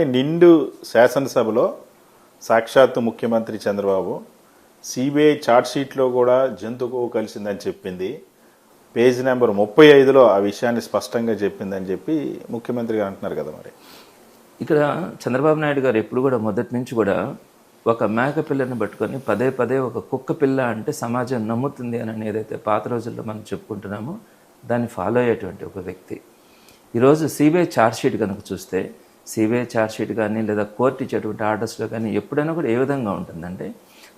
నిండు శాసనసభలో సాక్షాత్తు ముఖ్యమంత్రి చంద్రబాబు సిబిఐ ఛార్జ్షీట్లో కూడా జంతువు కలిసిందని చెప్పింది. పేజ్ నెంబర్ 35లో ఆ విషయాన్ని స్పష్టంగా చెప్పిందని చెప్పి ముఖ్యమంత్రి గారు అంటున్నారు కదా. మరి ఇక్కడ చంద్రబాబు నాయుడు గారు ఎప్పుడు కూడా మొదటి నుంచి కూడా ఒక మేక పిల్లని పట్టుకొని పదే పదే ఒక కుక్క పిల్ల అంటే సమాజం నమ్ముతుంది అని ఏదైతే పాత రోజుల్లో మనం చెప్పుకుంటున్నామో దాన్ని ఫాలో అయ్యేటువంటి ఒక వ్యక్తి. ఈరోజు సిబిఐ ఛార్జ్షీట్ కనుక చూస్తే సిబిఐ ఛార్జ్షీట్ కానీ లేదా కోర్టు ఇచ్చేటువంటి ఆర్డర్స్లో కానీ ఎప్పుడైనా కూడా ఏ విధంగా ఉంటుందంటే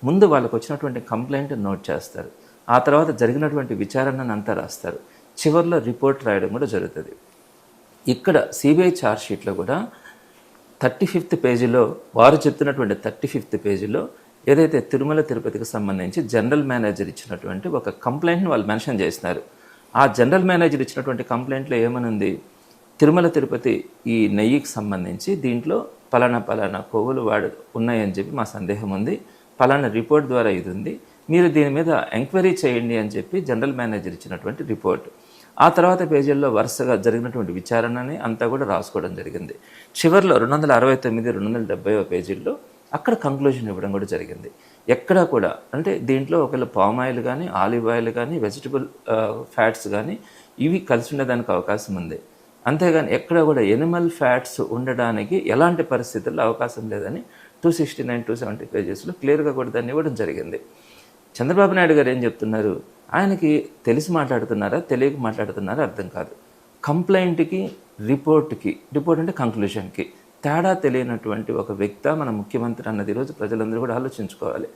ముందు వాళ్ళకు వచ్చినటువంటి కంప్లైంట్ నోట్ చేస్తారు, ఆ తర్వాత జరిగినటువంటి విచారణను అంతా రాస్తారు, చివరిలో రిపోర్ట్ రాయడం కూడా జరుగుతుంది. ఇక్కడ సిబిఐ ఛార్జ్షీట్లో కూడా 35th పేజీలో వారు చెప్తున్నటువంటి 35th పేజీలో ఏదైతే తిరుమల తిరుపతికి సంబంధించి జనరల్ మేనేజర్ ఇచ్చినటువంటి ఒక కంప్లైంట్ని వాళ్ళు మెన్షన్ చేసినారు. ఆ జనరల్ మేనేజర్ ఇచ్చినటువంటి కంప్లైంట్లో ఏమనుంది, తిరుమల తిరుపతి ఈ నెయ్యికి సంబంధించి దీంట్లో పలానా కొవ్వులు ఉన్నాయని చెప్పి మా సందేహం ఉంది, పలానా రిపోర్ట్ ద్వారా ఇది ఉంది, మీరు దీని మీద ఎంక్వైరీ చేయండి అని చెప్పి జనరల్ మేనేజర్ ఇచ్చినటువంటి రిపోర్ట్. ఆ తర్వాత పేజీల్లో వరుసగా జరిగినటువంటి విచారణని అంతా కూడా రాసుకోవడం జరిగింది. చివరిలో 269, 270 పేజీల్లో అక్కడ కంక్లూజన్ ఇవ్వడం కూడా జరిగింది. ఎక్కడా కూడా అంటే దీంట్లో ఒకవేళ పామ్ ఆయిల్ కానీ ఆలివ్ ఆయిల్ కానీ వెజిటబుల్ ఫ్యాట్స్ కానీ ఇవి కలిసి ఉండేదానికి అవకాశం ఉంది, అంతేగాని ఎక్కడ కూడా ఎనిమల్ ఫ్యాట్స్ ఉండడానికి ఎలాంటి పరిస్థితుల్లో అవకాశం లేదని 269, 270 పేజెస్లో క్లియర్గా కూడా దాన్ని ఇవ్వడం జరిగింది. చంద్రబాబు నాయుడు గారు ఏం చెప్తున్నారు, ఆయనకి తెలిసి మాట్లాడుతున్నారా తెలియక మాట్లాడుతున్నారా అర్థం కాదు. కంప్లైంట్కి రిపోర్ట్ అంటే కంక్లూషన్కి తేడా తెలియనటువంటి ఒక వ్యక్తి మన ముఖ్యమంత్రి అన్నది ఈరోజు ప్రజలందరూ కూడా ఆలోచించుకోవాలి.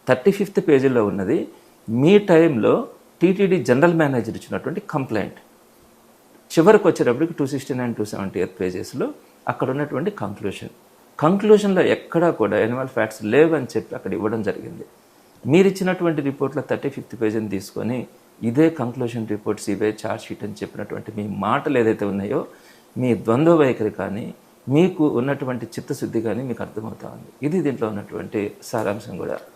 35th పేజీలో ఉన్నది మీ టైంలో టీటీడీ జనరల్ మేనేజర్ ఇచ్చినటువంటి కంప్లైంట్, చివరికి వచ్చేటప్పటికి 269, 278 పేజెస్లో అక్కడ ఉన్నటువంటి కంక్లూషన్లో ఎక్కడా కూడా ఎనిమల్ ఫ్యాట్స్ లేవని చెప్పి అక్కడ ఇవ్వడం జరిగింది. మీరు ఇచ్చినటువంటి రిపోర్ట్లో 35th పేజీని తీసుకొని ఇదే కంక్లూషన్ రిపోర్ట్ సిబిఐ ఛార్జ్షీట్ అని చెప్పినటువంటి మీ మాటలు ఏదైతే ఉన్నాయో మీ ద్వంద్వ వైఖరి కానీ మీకు ఉన్నటువంటి చిత్తశుద్ధి కానీ మీకు అర్థమవుతా ఉంది. ఇది దీంట్లో ఉన్నటువంటి సారాంశం కూడా.